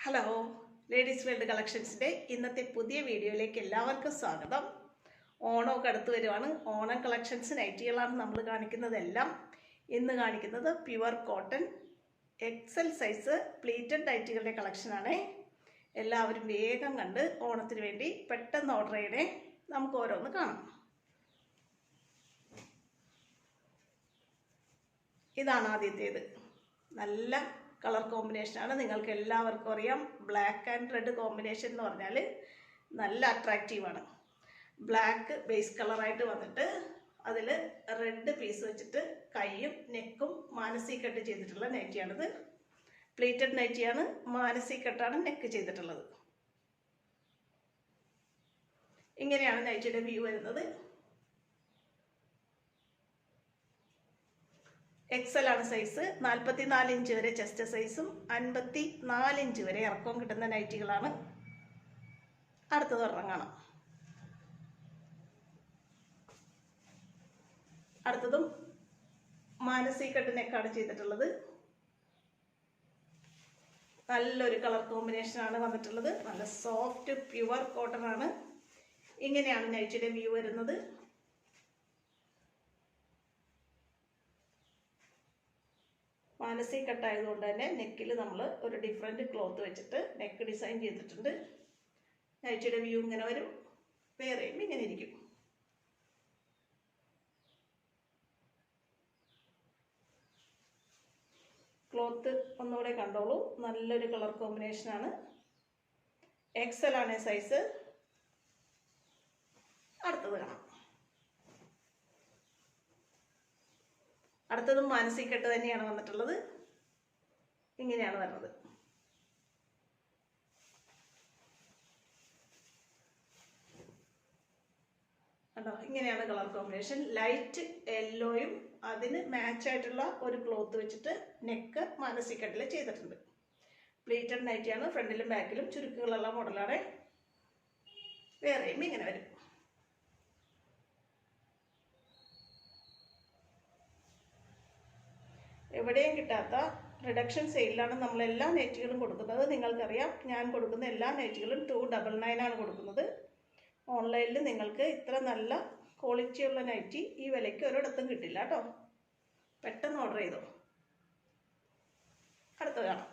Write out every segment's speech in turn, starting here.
Hello ladies world കളക്ഷൻസിൻ്റെ ഇന്നത്തെ പുതിയ വീഡിയോയിലേക്ക് എല്ലാവർക്കും സ്വാഗതം. ഓണമൊക്കെ അടുത്ത് വരുവാണ്. ഓണം കളക്ഷൻസ് നൈറ്റികളാണ് നമ്മൾ കാണിക്കുന്നതെല്ലാം. ഇന്ന് കാണിക്കുന്നത് pure cotton XL size pleated നൈറ്റികളുടെ കളക്ഷനാണ്. എല്ലാവരും വേഗം കണ്ട് ഓണത്തിന് വേണ്ടി പെട്ടെന്ന് ഓർഡർ ചെയ്യണേ. നമുക്ക് ഓരോന്ന് കാണാം. ഇതാണ് ആദ്യത്തേത്. നല്ല കളർ കോമ്പിനേഷനാണ്. നിങ്ങൾക്ക് എല്ലാവർക്കും അറിയാം, ബ്ലാക്ക് ആൻഡ് റെഡ് കോമ്പിനേഷൻ എന്ന് പറഞ്ഞാൽ നല്ല അട്രാക്റ്റീവാണ്. ബ്ലാക്ക് ബേസ് കളറായിട്ട് വന്നിട്ട് അതിൽ റെഡ് പീസ് വെച്ചിട്ട് കൈയും നെക്കും മാനസി കട്ട് ചെയ്തിട്ടുള്ള നൈറ്റിയാണിത്. പ്ലീറ്റഡ് നൈറ്റിയാണ്, മാനസി കട്ടാണ് നെക്ക് ചെയ്തിട്ടുള്ളത്. ഇങ്ങനെയാണ് നൈറ്റിയുടെ വ്യൂ വരുന്നത്. എക്സൽ ആണ് സൈസ്. 44 ഇഞ്ച് വരെ ചെസ്റ്റ് സൈസും 54 ഇഞ്ച് വരെ ഇറക്കവും കിട്ടുന്ന നൈറ്റികളാണ്. അടുത്തത് ഒരെണ്ണം കാണാം. അടുത്തതും മാനസി കട്ട് നെക്കാണ് ചെയ്തിട്ടുള്ളത്. നല്ലൊരു കളർ കോമ്പിനേഷനാണ് വന്നിട്ടുള്ളത്. നല്ല സോഫ്റ്റ് പ്യുവർ കോട്ടൺ ആണ്. ഇങ്ങനെയാണ് നൈറ്റിയുടെ വ്യൂ വരുന്നത്. മാനസി കട്ടായതുകൊണ്ട് തന്നെ നെക്കിൽ നമ്മൾ ഒരു ഡിഫറെൻറ്റ് ക്ലോത്ത് വെച്ചിട്ട് നെക്ക് ഡിസൈൻ ചെയ്തിട്ടുണ്ട്. നൈറ്റിയുടെ വ്യൂ ഇങ്ങനെ വരും. വേറെയും ഇങ്ങനെ ഇരിക്കും. ക്ലോത്ത് ഒന്നുകൂടെ കണ്ടോളൂ. നല്ലൊരു കളർ കോമ്പിനേഷനാണ്. എക്സൽ ആണ് സൈസ്. അടുത്തത് കാണാം. അടുത്തതും മാനസി കട്ട് തന്നെയാണ് വന്നിട്ടുള്ളത്. ഇങ്ങനെയാണ് വരുന്നത്. കണ്ടോ, ഇങ്ങനെയാണ് കളർ കോമ്പിനേഷൻ. ലൈറ്റ് യെല്ലോയും അതിന് മാച്ചായിട്ടുള്ള ഒരു ക്ലോത്ത് വെച്ചിട്ട് നെക്ക് മാനസി കട്ടിൽ ചെയ്തിട്ടുണ്ട്. പ്ലീറ്റഡ് നൈറ്റിയാണ്. ഫ്രണ്ടിലും ബാക്കിലും ചുരുക്കുകളുള്ള മോഡലാണ്. വേറെയും ഇങ്ങനെ വരും. എവിടെയും കിട്ടാത്ത റിഡക്ഷൻ സെയിലാണ് നമ്മൾ എല്ലാ നൈറ്റികളും കൊടുക്കുന്നത്. നിങ്ങൾക്കറിയാം, ഞാൻ കൊടുക്കുന്ന എല്ലാ നൈറ്റികളും 299 ആണ് കൊടുക്കുന്നത്. ഓൺലൈനിൽ നിങ്ങൾക്ക് ഇത്ര നല്ല ക്വാളിറ്റിയുള്ള നൈറ്റി ഈ വിലയ്ക്ക് ഒരിടത്തും കിട്ടില്ല കേട്ടോ. പെട്ടെന്ന് ഓർഡർ ചെയ്തോ. അടുത്തത് കാണാം.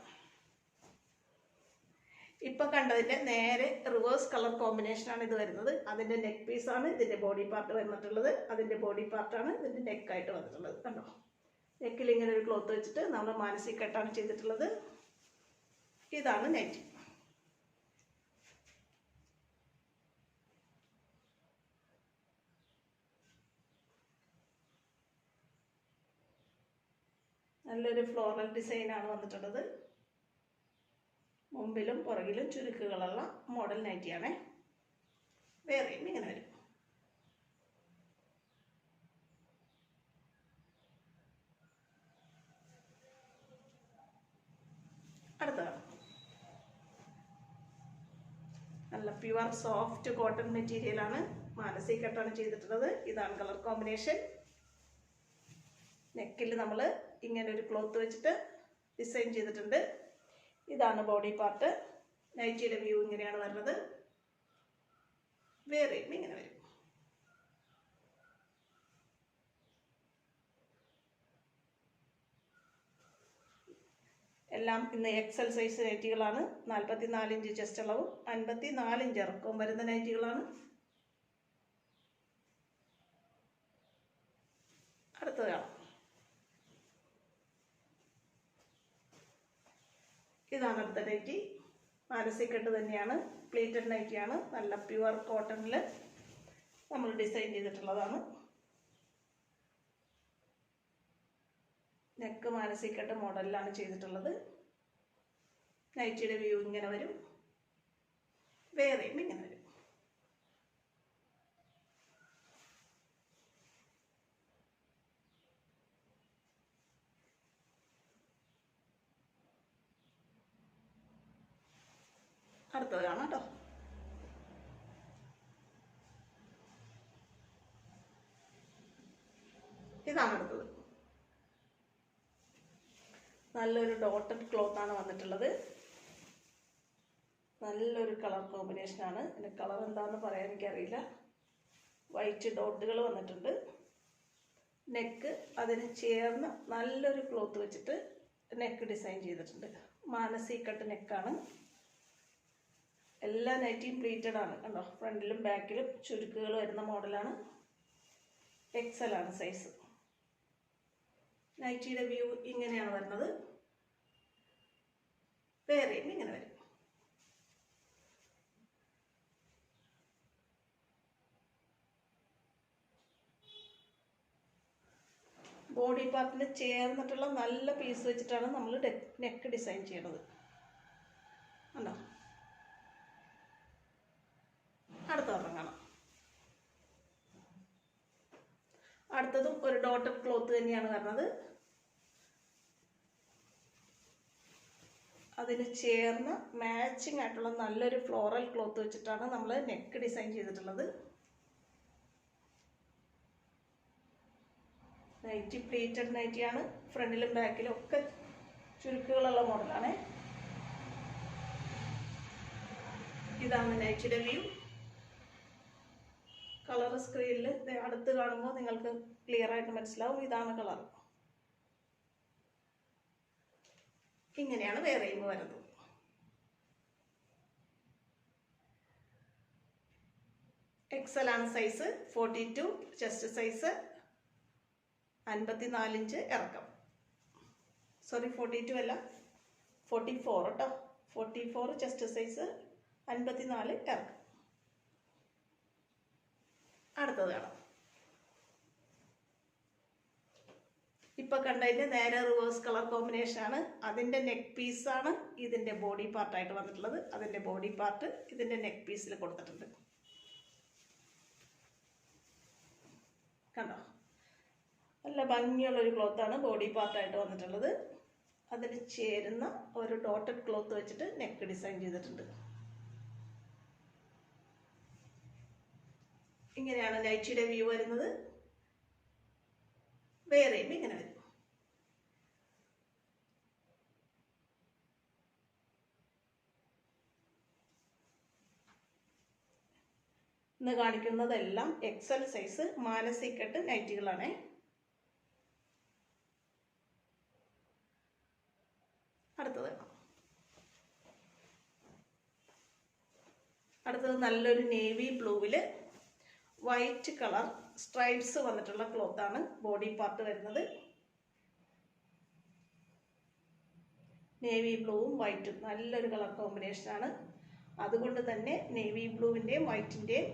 ഇപ്പം കണ്ടതിൻ്റെ നേരെ റിവേഴ്സ് കളർ കോമ്പിനേഷനാണ് ഇത് വരുന്നത്. അതിൻ്റെ നെക്ക് പീസാണ് ഇതിൻ്റെ ബോഡി പാർട്ട് വന്നിട്ടുള്ളത്. അതിൻ്റെ ബോഡി പാർട്ടാണ് ഇതിൻ്റെ നെക്കായിട്ട് വന്നിട്ടുള്ളത്. കണ്ടോ, നെക്കിൽ ഇങ്ങനെ ഒരു ക്ലോത്ത് വെച്ചിട്ട് നമ്മൾ മാനസി കട്ടാണ് ചെയ്തിട്ടുള്ളത്. ഇതാണ് നൈറ്റി. നല്ലൊരു ഫ്ലോറൽ ഡിസൈനാണ് വന്നിട്ടുള്ളത്. മുമ്പിലും പുറകിലും ചുരുക്കുകളുള്ള മോഡൽ നൈറ്റിയാണ്. വേറെയും ഇങ്ങനെ വരും. അടുത്തതാണ് നല്ല പ്യുവർ സോഫ്റ്റ് കോട്ടൺ മെറ്റീരിയലാണ്. മാനസി കട്ടാണ് ചെയ്തിട്ടുള്ളത്. ഇതാണ് കളർ കോമ്പിനേഷൻ. നെക്കിൽ നമ്മൾ ഇങ്ങനെ ഒരു ക്ലോത്ത് വെച്ചിട്ട് ഡിസൈൻ ചെയ്തിട്ടുണ്ട്. ഇതാണ് ബോഡി പാർട്ട്. നൈറ്റിയുടെ വ്യൂ ഇങ്ങനെയാണ് വരുന്നത്. വേറെയും ഇങ്ങനെ വരും. എല്ലാം ഇന്ന് എക്സൽ സൈസ് നൈറ്റികളാണ്. 44 ഇഞ്ച് ചെസ്റ്റ് അളവും 54 ഇഞ്ച് ഇറക്കവും വരുന്ന നൈറ്റികളാണ്. അടുത്തത് കാണാം. ഇതാണ് അടുത്ത നൈറ്റി. മാനസി കട്ട് തന്നെയാണ്. പ്ലീറ്റഡ് നൈറ്റിയാണ്. നല്ല പ്യുവർ കോട്ടണിൽ നമ്മൾ ഡിസൈൻ ചെയ്തിട്ടുള്ളതാണ്. നെക്ക് മാനസി കട്ട് മോഡലിലാണ് ചെയ്തിട്ടുള്ളത്. നൈറ്റിയുടെ വ്യൂ ഇങ്ങനെ വരും. വേറെയും ഇങ്ങനെ വരും. അടുത്തത് കാണാം കേട്ടോ. ഇതാണ് അടുത്തത്. നല്ലൊരു ഡോട്ടഡ് ക്ലോത്ത് ആണ് വന്നിട്ടുള്ളത്. നല്ലൊരു കളർ കോമ്പിനേഷനാണ്. ഇതിൻ്റെ കളർ എന്താണെന്ന് പറയാൻ എനിക്കറിയില്ല. വൈറ്റ് ഡോട്ടുകൾ വന്നിട്ടുണ്ട്. നെക്ക് അതിന് ചേർന്ന് നല്ലൊരു ക്ലോത്ത് വെച്ചിട്ട് നെക്ക് ഡിസൈൻ ചെയ്തിട്ടുണ്ട്. മാനസി കട്ട് നെക്കാണ്. എല്ലാ നൈറ്റിയും പ്ലീറ്റഡ് ആണ്. കണ്ടോ, ഫ്രണ്ടിലും ബാക്കിലും ചുരുക്കുകൾ വരുന്ന മോഡലാണ്. എക്സൽ ആണ് സൈസ്. നൈറ്റിയുടെ വ്യൂ ഇങ്ങനെയാണ് വരുന്നത്. വേറെയും ഇങ്ങനെ വരും. ബോഡി പാർട്ടിന് ചേർന്നിട്ടുള്ള നല്ല പീസ് വെച്ചിട്ടാണ് നമ്മൾ നെക്ക് ഡിസൈൻ ചെയ്യണത്. കണ്ടോ, അടുത്ത ഒരെണ്ണം കാണാം. അടുത്തതും ഒരു ഡോട്ടഡ് ക്ലോത്ത് തന്നെയാണ് വരുന്നത്. അതിന് ചേർന്ന് മാച്ചിങ് ആയിട്ടുള്ള നല്ലൊരു ഫ്ലോറൽ ക്ലോത്ത് വെച്ചിട്ടാണ് നമ്മൾ നെക്ക് ഡിസൈൻ ചെയ്തിട്ടുള്ളത്. നൈറ്റി പ്ലീറ്റഡ് നൈറ്റിയാണ്. ഫ്രണ്ടിലും ബാക്കിലും ഒക്കെ ചുരുക്കുകളുള്ള മോഡലാണ്. ഇതാണ് നൈറ്റിയുടെ വ്യൂ. കളർ സ്ക്രീനിൽ അടുത്ത് കാണുമ്പോൾ നിങ്ങൾക്ക് ക്ലിയർ ആയിട്ട് മനസ്സിലാവും. ഇതാണ് കളർ. ഇങ്ങനെയാണ് വേറെയും വരുന്നത്. എക്സൽ ആണ് സൈസ്. 42 ചെസ്റ്റ് സൈസ്, 54 ഇഞ്ച് ഇറക്കം. സോറി, 42 അല്ല, 44 കേട്ടോ. 44 ചെസ്റ്റ് സൈസ്, 54 ഇറക്കം. അടുത്തത് കാണാം. ഇപ്പൊ കണ്ടതിന്റെ നേരെ റിവേഴ്സ് കളർ കോമ്പിനേഷൻ ആണ്. അതിന്റെ നെക്ക് പീസാണ് ഇതിന്റെ ബോഡി പാർട്ടായിട്ട് വന്നിട്ടുള്ളത്. അതിന്റെ ബോഡി പാർട്ട് ഇതിന്റെ നെക്ക് പീസിൽ കൊടുത്തിട്ടുണ്ട്. കണ്ടോ, നല്ല ഭംഗിയുള്ളൊരു ക്ലോത്താണ് ബോഡി പാർട്ടായിട്ട് വന്നിട്ടുള്ളത്. അതിന് ചേരുന്ന ഒരു ഡോട്ടഡ് ക്ലോത്ത് വെച്ചിട്ട് നെക്ക് ഡിസൈൻ ചെയ്തിട്ടുണ്ട്. ഇങ്ങനെയാണ് നൈറ്റിയുടെ വ്യൂ വരുന്നത്. വേറെയും ഇങ്ങനെ വരും. ഇന്ന് കാണിക്കുന്നതെല്ലാം എക്സൽ സൈസ് മാനസി കട്ട് നൈറ്റികളാണ്. അടുത്തത് നല്ലൊരു നേവി ബ്ലൂവിൽ വൈറ്റ് കളർ സ്ട്രൈപ്സ് വന്നിട്ടുള്ള ക്ലോത്താണ് ബോഡി പാർട്ട് വരുന്നത്. നേവി ബ്ലൂവും വൈറ്റും നല്ലൊരു കളർ കോമ്പിനേഷനാണ്. അതുകൊണ്ട് തന്നെ നേവി ബ്ലൂവിൻ്റെയും വൈറ്റിൻ്റെയും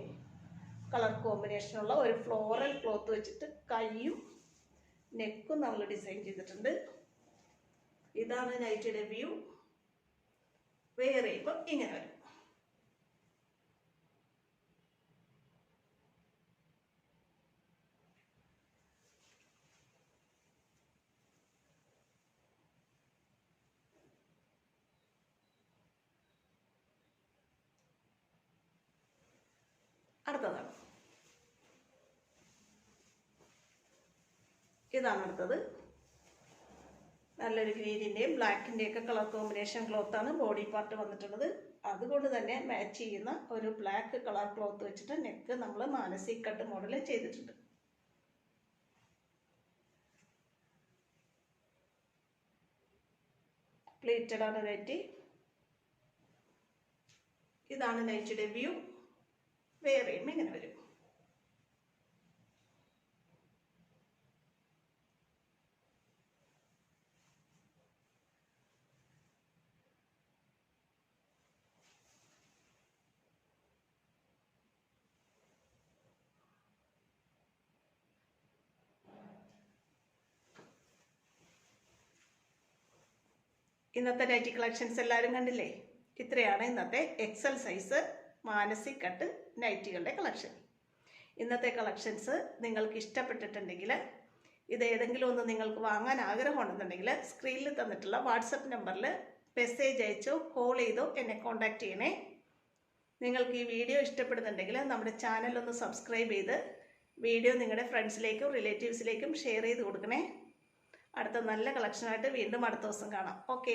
കളർ കോമ്പിനേഷനുള്ള ഒരു ഫ്ലോറൽ ക്ലോത്ത് വെച്ചിട്ട് കൈയും നെക്കും നമ്മൾ ഡിസൈൻ ചെയ്തിട്ടുണ്ട്. ഇതാണ് നൈറ്റിയുടെ വ്യൂ. വേറെ ഇപ്പം ഇങ്ങനെ വരും. അടുത്തതാണ്. ഇതാണ് അടുത്തത്. നല്ലൊരു ഗ്രീനിൻ്റെയും ബ്ലാക്കിൻ്റെയും ഒക്കെ കളർ കോമ്പിനേഷൻ ക്ലോത്താണ് ബോഡി പാർട്ട് വന്നിട്ടുള്ളത്. അതുകൊണ്ട് തന്നെ മാച്ച് ചെയ്യുന്ന ഒരു ബ്ലാക്ക് കളർ ക്ലോത്ത് വെച്ചിട്ട് നെക്ക് നമ്മൾ മാനസി കട്ട് മോഡൽ ചെയ്തിട്ടുണ്ട്. പ്ലേറ്റഡ് ആണ് നൈറ്റി. ഇതാണ് നൈറ്റിയുടെ വ്യൂ. വേറെയും ഇങ്ങനെ വരും. ഇന്നത്തെ നൈറ്റി കളക്ഷൻസ് എല്ലാവരും കണ്ടില്ലേ? ഇത്രയാണ് ഇന്നത്തെ എക്സൽ സൈസ് മാനസി കട്ട് നൈറ്റികളുടെ കളക്ഷൻ. ഇന്നത്തെ കളക്ഷൻസ് നിങ്ങൾക്ക് ഇഷ്ടപ്പെട്ടിട്ടുണ്ടെങ്കിൽ, ഇത് ഏതെങ്കിലും ഒന്ന് നിങ്ങൾക്ക് വാങ്ങാൻ ആഗ്രഹമുണ്ടെന്നുണ്ടെങ്കിൽ സ്ക്രീനിൽ തന്നിട്ടുള്ള വാട്സപ്പ് നമ്പറിൽ മെസ്സേജ് അയച്ചോ കോൾ ചെയ്തോ എന്നെ കോൺടാക്റ്റ് ചെയ്യണേ. നിങ്ങൾക്ക് ഈ വീഡിയോ ഇഷ്ടപ്പെടുന്നുണ്ടെങ്കിൽ നമ്മുടെ ചാനൽ ഒന്ന് സബ്സ്ക്രൈബ് ചെയ്ത് വീഡിയോ നിങ്ങളുടെ ഫ്രണ്ട്സിലേക്കും റിലേറ്റീവ്സിലേക്കും ഷെയർ ചെയ്ത് കൊടുക്കണേ. അടുത്ത നല്ല കളക്ഷനായിട്ട് വീണ്ടും അടുത്ത ദിവസം കാണാം. ഓക്കേ.